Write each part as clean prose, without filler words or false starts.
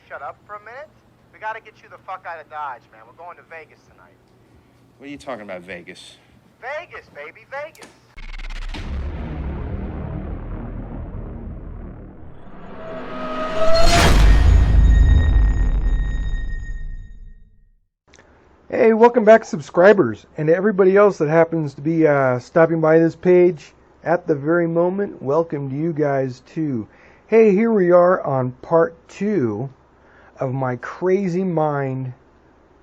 shut up for a minute? We gotta get you the fuck out of Dodge, man. We're going to Vegas tonight. What are you talking about, Vegas? Vegas, baby, Vegas. Hey, welcome back, subscribers, and to everybody else that happens to be stopping by this page at the very moment. Welcome to you guys too. Hey, here we are on part 2 of my crazy mind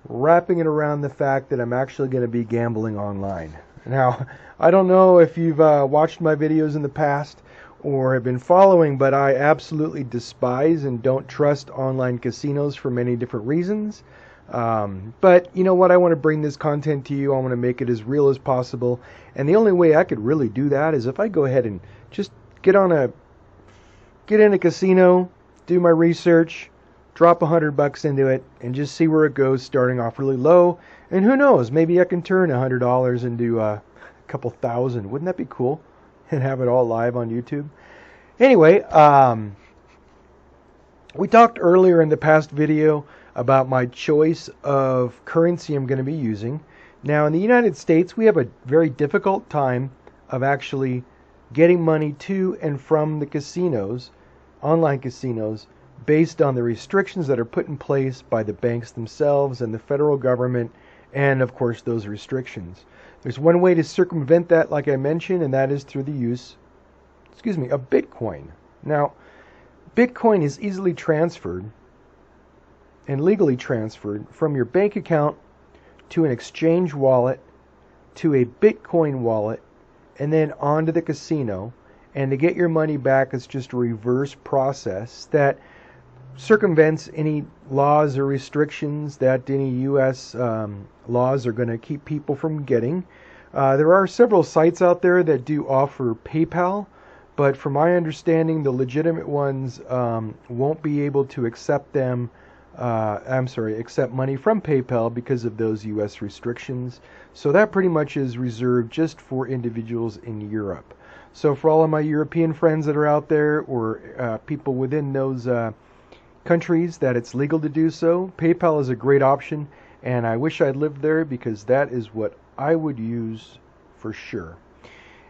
wrapping it around the fact that I'm actually going to be gambling online. Now, I don't know if you've watched my videos in the past or have been following, but I absolutely despise and don't trust online casinos for many different reasons. But you know what? I want to bring this content to you. I want to make it as real as possible. And the only way I could really do that is if I go ahead and just get in a casino, do my research, drop $100 into it, and just see where it goes, starting off really low. And who knows? Maybe I can turn $100 into a couple thousand. Wouldn't that be cool? And have it all live on YouTube. Anyway, we talked earlier in the past video about my choice of currency I'm going to be using. Now, in the United States, we have a very difficult time of actually getting money to and from the casinos, online casinos, based on the restrictions that are put in place by the banks themselves and the federal government, and of course those restrictions. There's one way to circumvent that, like I mentioned, and that is through the use, of Bitcoin. Now, Bitcoin is easily transferred and legally transferred from your bank account to an exchange wallet, to a Bitcoin wallet, and then onto the casino. And to get your money back, it's just a reverse process that circumvents any laws or restrictions that any U.S. Laws are going to keep people from getting. There are several sites out there that do offer PayPal, but from my understanding, the legitimate ones won't be able to accept accept money from PayPal because of those U.S. restrictions. So that pretty much is reserved just for individuals in Europe. So for all of my European friends that are out there, or people within those countries that it's legal to do so, PayPal is a great option, and I wish I'd lived there because that is what I would use for sure.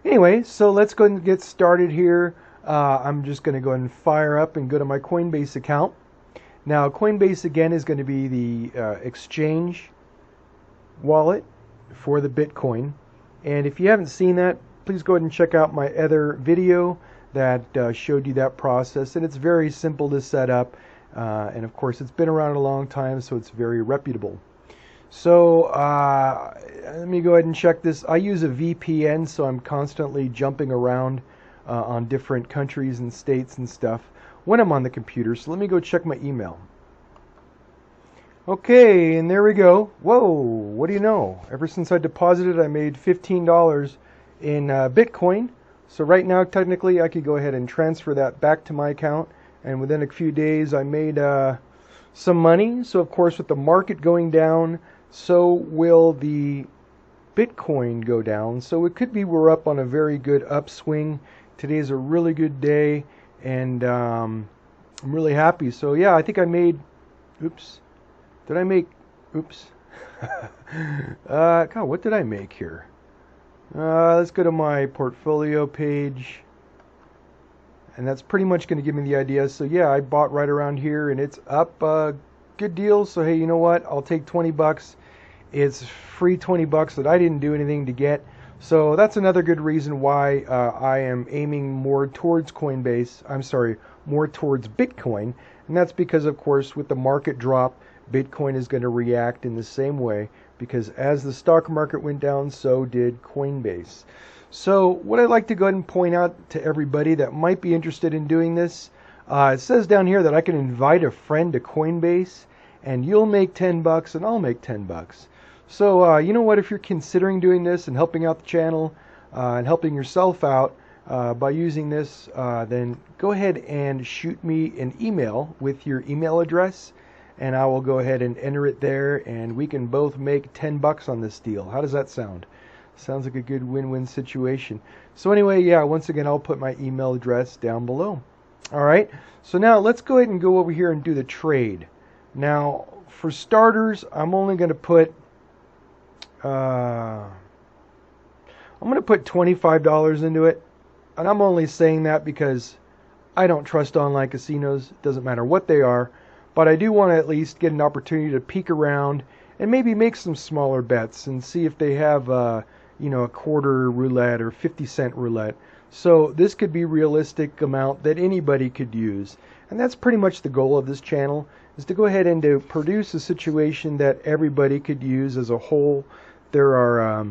Anyway, so let's go ahead and get started here. I'm just going to go ahead and fire up and go to my CoinBase account. Now, Coinbase, again, is going to be the exchange wallet for the Bitcoin. And if you haven't seen that, please go ahead and check out my other video that showed you that process. And it's very simple to set up. And, of course, it's been around a long time, so it's very reputable. So let me go ahead and check this. I use a VPN, so I'm constantly jumping around on different countries and states and stuff when I'm on the computer. So let me go check my email. Okay, and there we go. Whoa, what do you know? Ever since I deposited, I made $15 in Bitcoin. So right now, technically, I could go ahead and transfer that back to my account. And within a few days, I made some money. So, of course, with the market going down, so will the Bitcoin go down. So it could be we're up on a very good upswing. Today's a really good day. And I'm really happy. So yeah, I think I made, God, what did I make here? Let's go to my portfolio page. And that's pretty much going to give me the idea. So yeah, I bought right around here and it's up a good deal. So hey, you know what? I'll take $20. It's free $20 that I didn't do anything to get. So that's another good reason why I am aiming more towards more towards Bitcoin. And that's because, of course, with the market drop, Bitcoin is going to react in the same way, because as the stock market went down, so did CoinBase. So what I'd like to go ahead and point out to everybody that might be interested in doing this, it says down here that I can invite a friend to CoinBase, and you'll make $10 and I'll make $10. So, you know what, if you're considering doing this and helping out the channel and helping yourself out by using this, then go ahead and shoot me an email with your email address, and I will go ahead and enter it there, and we can both make $10 on this deal. How does that sound? Sounds like a good win-win situation. So anyway, yeah, once again, I'll put my email address down below. All right, so now let's go ahead and go over here and do the trade. Now, for starters, I'm only going to put $25 into it, and I'm only saying that because I don't trust online casinos. It doesn't matter what they are, but I do want to at least get an opportunity to peek around and maybe make some smaller bets and see if they have a quarter roulette or 50-cent roulette. So this could be a realistic amount that anybody could use, and that's pretty much the goal of this channel, is to go ahead and to produce a situation that everybody could use as a whole. There are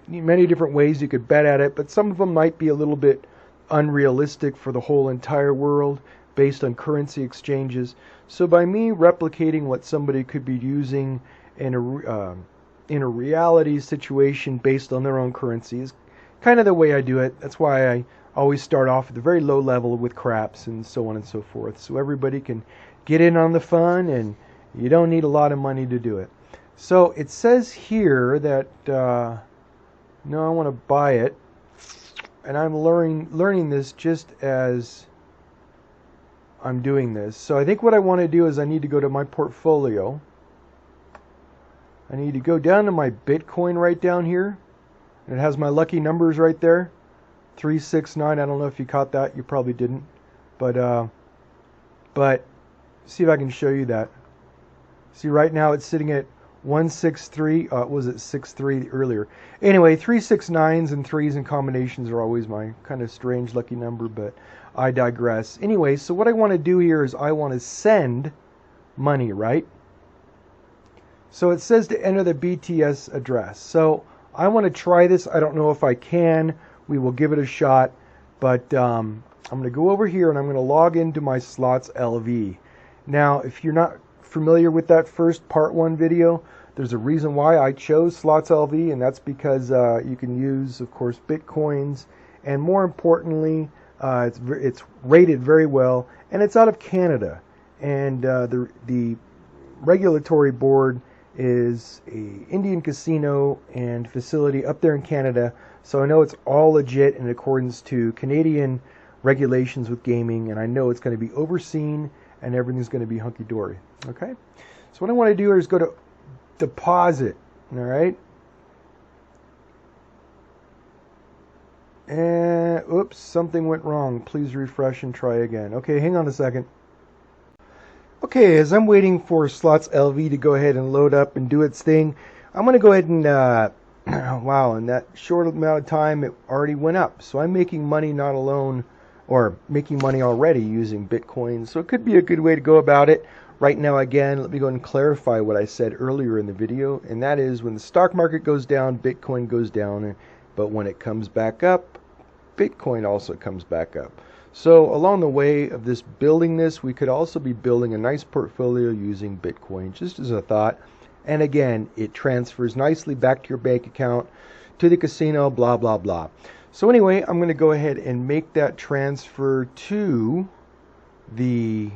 many different ways you could bet at it, but some of them might be a little bit unrealistic for the whole entire world based on currency exchanges. So by me replicating what somebody could be using in a reality situation based on their own currency is kind of the way I do it. That's why I always start off at the very low level with craps and so on and so forth, so everybody can get in on the fun, and you don't need a lot of money to do it. So it says here that no, I want to buy it, and I'm learning this just as I'm doing this. So I think what I want to do is I need to go to my portfolio. I need to go down to my Bitcoin right down here. And it has my lucky numbers right there. 369. I don't know if you caught that. You probably didn't. But see if I can show you that. See, right now it's sitting at 163. Was it 63 earlier? Anyway, 369s and 3s and combinations are always my kind of strange lucky number, but I digress. Anyway, so what I want to do here is I want to send money, right? So it says to enter the BTS address. So I want to try this. I don't know if I can. We will give it a shot. But I'm going to go over here and I'm going to log into my Slots LV. Now, if you're not familiar with that first part 1 video, there's a reason why I chose Slots LV, and that's because you can use, of course, Bitcoins, and more importantly, it's rated very well, and it's out of Canada, and the regulatory board is a Indian casino and facility up there in Canada, so I know it's all legit in accordance to Canadian regulations with gaming, and I know it's going to be overseen and everything's going to be hunky-dory. Okay, so what I want to do is go to deposit. All right, and oops, something went wrong. Please refresh and try again. Okay, hang on a second. Okay, as I'm waiting for Slots LV to go ahead and load up and do its thing, I'm going to go ahead and wow, in that short amount of time it already went up. So I'm making money not alone, or making money already using Bitcoin. So it could be a good way to go about it. Right now, again, let me go and clarify what I said earlier in the video, and that is when the stock market goes down, Bitcoin goes down, but when it comes back up, Bitcoin also comes back up. So along the way of this building this, we could also be building a nice portfolio using Bitcoin, just as a thought. And again, it transfers nicely back to your bank account, to the casino, blah, blah, blah. So anyway, I'm going to go ahead and make that transfer to the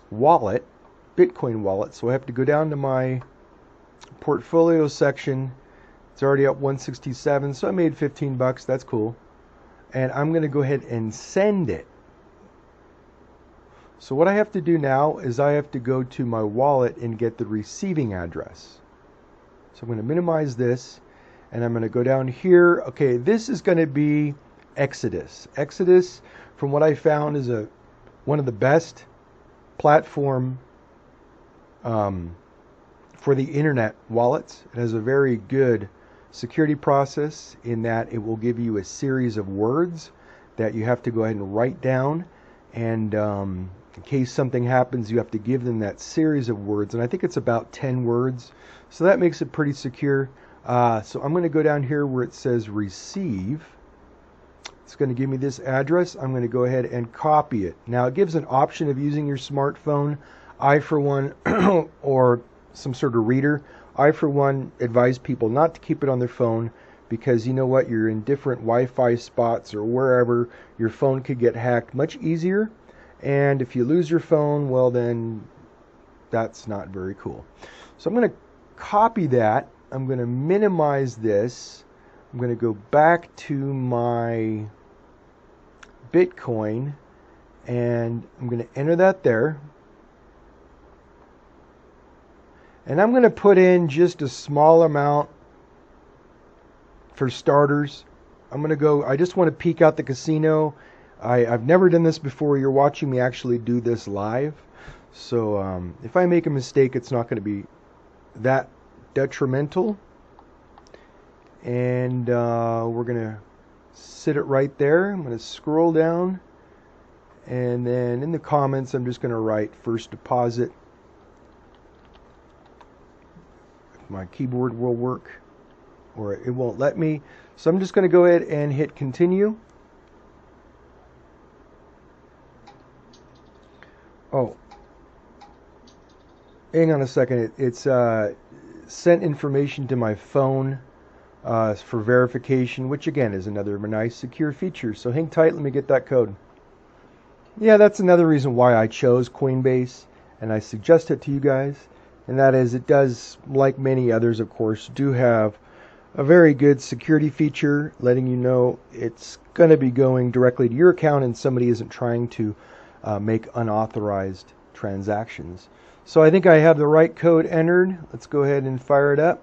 wallet, Bitcoin wallet. So I have to go down to my portfolio section. It's already up 167, so I made 15 bucks. That's cool. And I'm going to go ahead and send it. So what I have to do now is I have to go to my wallet and get the receiving address. So I'm going to minimize this, and I'm going to go down here. Okay, this is going to be Exodus. Exodus, from what I found, is one of the best platform for the internet wallets. It has a very good security process in that it will give you a series of words that you have to go ahead and write down, and in case something happens, you have to give them that series of words, and I think it's about 10 words, so that makes it pretty secure. So I'm going to go down here where it says receive. It's going to give me this address. I'm going to go ahead and copy it. Now it gives an option of using your smartphone. I, for one, or some sort of reader, I, for one, advise people not to keep it on their phone, because you know what, you're in different Wi-Fi spots or wherever, your phone could get hacked much easier, and if you lose your phone, well then that's not very cool. So I'm going to copy that. I'm going to minimize this. I'm going to go back to my Bitcoin, and I'm going to enter that there. And I'm going to put in just a small amount for starters. I'm going to go, I just want to peek out the casino. I've never done this before. You're watching me actually do this live. So if I make a mistake, it's not going to be that detrimental. And we're going to sit it right there. I'm going to scroll down. And then in the comments, I'm just going to write first deposit. If my keyboard will work, or it won't let me. So I'm just going to go ahead and hit continue. Oh, hang on a second. It's sent information to my phone for verification, which again is another nice secure feature. So hang tight, let me get that code. Yeah, that's another reason why I chose CoinBase, and I suggest it to you guys. And that is, it does, like many others, of course, do have a very good security feature, letting you know it's going to be going directly to your account and somebody isn't trying to make unauthorized transactions. So I think I have the right code entered. Let's go ahead and fire it up.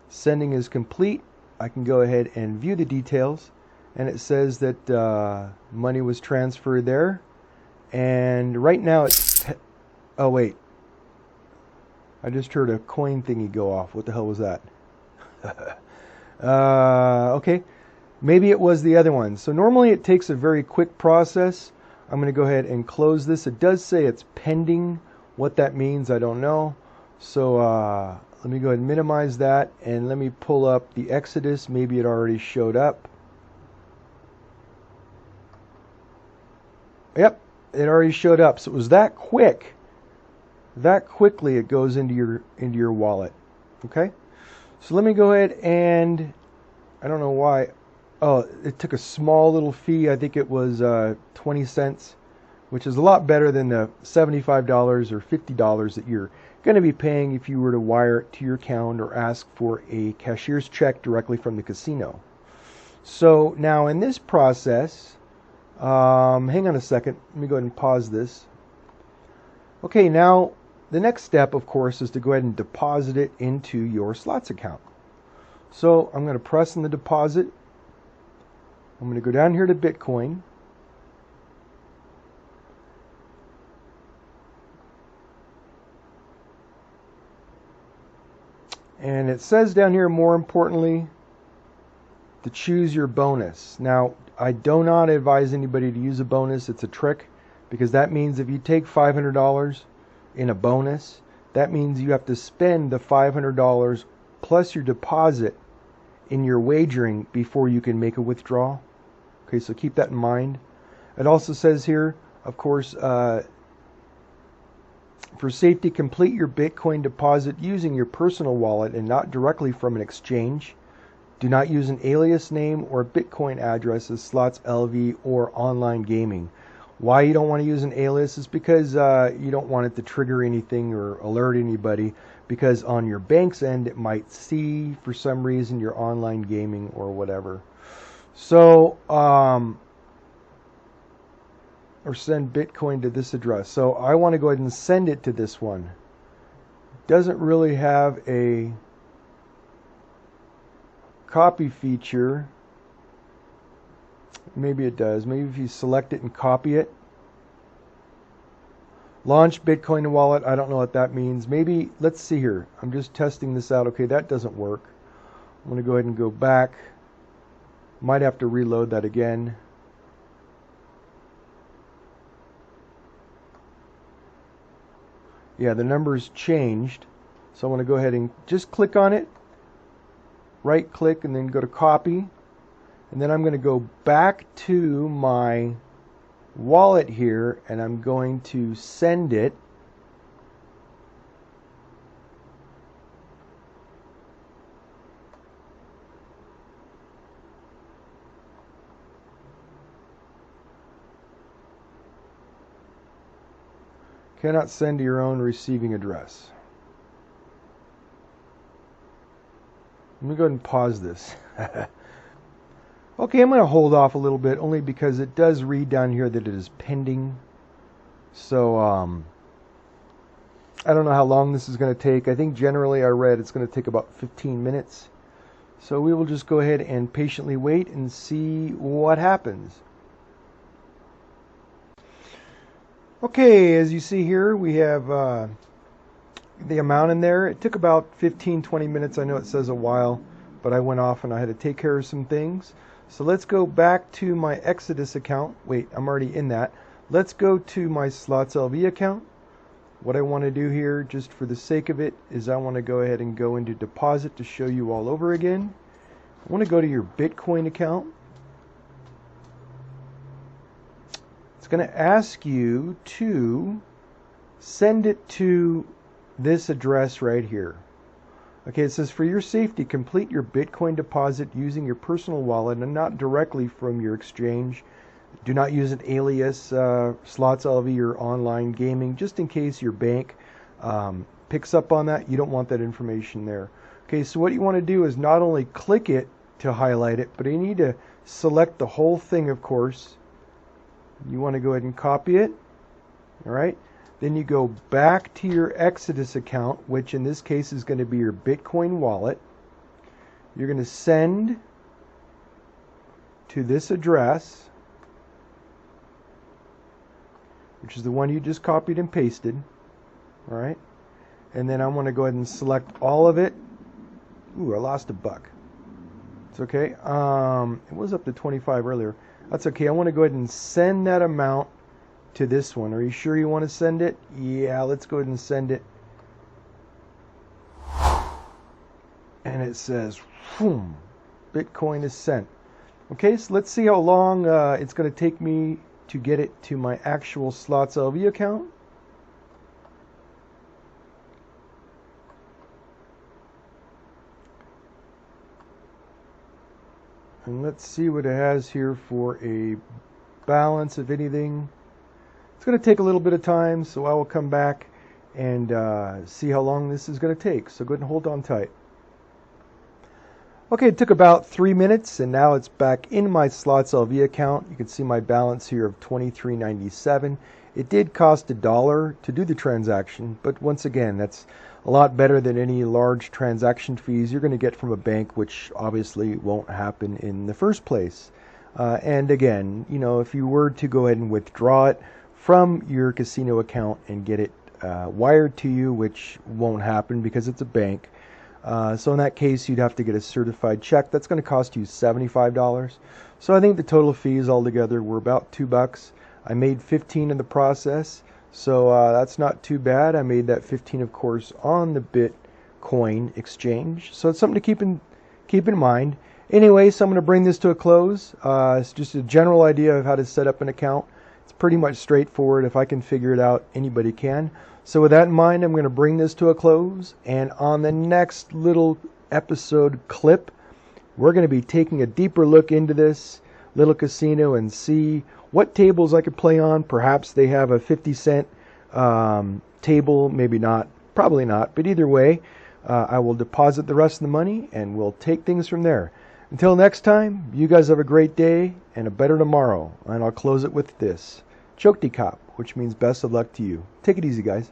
Sending is complete. I can go ahead and view the details, and it says that money was transferred there. And right now it's oh wait, I just heard a coin thingy go off. What the hell was that? Okay, maybe it was the other one. So normally it takes a very quick process. I'm going to go ahead and close this. It does say it's pending. What that means, I don't know. So let me go ahead and minimize that, and let me pull up the Exodus. Maybe it already showed up. Yep, it already showed up. So it was that quick. That quickly it goes into your wallet. Okay? So let me go ahead and, I don't know why. Oh, it took a small little fee. I think it was 20 cents, which is a lot better than the $75 or $50 that you're going to be paying if you were to wire it to your account or ask for a cashier's check directly from the casino. So now in this process, hang on a second. Let me go ahead and pause this. Okay, now the next step, of course, is to go ahead and deposit it into your slots account. So I'm going to press on the deposit. I'm going to go down here to Bitcoin. And it says down here, more importantly, to choose your bonus. Now, I do not advise anybody to use a bonus. It's a trick, because that means if you take $500 in a bonus, that means you have to spend the $500 plus your deposit in your wagering before you can make a withdrawal. Okay, so keep that in mind. It also says here, of course, for safety, complete your Bitcoin deposit using your personal wallet and not directly from an exchange. Do not use an alias name or Bitcoin address as Slots LV or online gaming. Why you don't want to use an alias is because you don't want it to trigger anything or alert anybody, because on your bank's end it might see for some reason your online gaming or whatever. So, or send Bitcoin to this address. So I want to go ahead and send it to this one. Doesn't really have a copy feature. Maybe it does. Maybe if you select it and copy it. Launch Bitcoin to wallet. I don't know what that means. Maybe, let's see here. I'm just testing this out. Okay, that doesn't work. I'm going to go ahead and go back. Might have to reload that again. Yeah, the number's changed. So I want to go ahead and just click on it. Right click and then go to copy. And then I'm going to go back to my wallet here and I'm going to send it. Cannot send to your own receiving address. Let me go ahead and pause this. Okay, I'm going to hold off a little bit only because it does read down here that it is pending. So I don't know how long this is going to take. I think generally I read it's going to take about 15 minutes. So we will just go ahead and patiently wait and see what happens. Okay, as you see here, we have the amount in there. It took about 15-20 minutes. I know it says a while, but I went off and I had to take care of some things. So let's go back to my Exodus account. Wait, I'm already in that. Let's go to my Slots LV account. What I want to do here, just for the sake of it, is I want to go ahead and go into deposit to show you all over again. I want to go to your Bitcoin account. It's going to ask you to send it to this address right here. Okay, it says for your safety, complete your Bitcoin deposit using your personal wallet and not directly from your exchange. Do not use an alias, Slots LV or online gaming, just in case your bank picks up on that. You don't want that information there. Okay, so what you want to do is not only click it to highlight it, but you need to select the whole thing, of course. You want to go ahead and copy it. All right. Then you go back to your Exodus account, which in this case is going to be your Bitcoin wallet. You're going to send to this address, which is the one you just copied and pasted. All right. And then I want to go ahead and select all of it. Ooh, I lost $1. It's okay. It was up to 25 earlier. That's okay. I want to go ahead and send that amount to this one. Are you sure you want to send it? Yeah, let's go ahead and send it. And it says, boom, Bitcoin is sent. Okay, so let's see how long it's going to take me to get it to my actual Slots LV account. And let's see what it has here for a balance of anything. It's going to take a little bit of time, so I will come back and see how long this is going to take. So go ahead and hold on tight. Okay, it took about 3 minutes, and now it's back in my Slots LV account. You can see my balance here of $23.97. It did cost $1 to do the transaction, but once again, that's a lot better than any large transaction fees you're going to get from a bank, which obviously won't happen in the first place. And again, you know, if you were to go ahead and withdraw it from your casino account and get it wired to you, which won't happen because it's a bank. So in that case, you'd have to get a certified check. That's going to cost you $75. So I think the total fees altogether were about $2. I made 15 in the process, so that's not too bad. I made that 15, of course, on the Bitcoin exchange. So it's something to keep in mind. Anyway, so I'm going to bring this to a close. It's just a general idea of how to set up an account. It's pretty much straightforward. If I can figure it out, anybody can. So with that in mind, I'm going to bring this to a close. And on the next little episode clip, we're going to be taking a deeper look into this little casino and see what tables I could play on. Perhaps they have a 50-cent table, maybe not, probably not. But either way, I will deposit the rest of the money and we'll take things from there. Until next time, you guys have a great day and a better tomorrow. And I'll close it with this. Chokti Kop, which means best of luck to you. Take it easy, guys.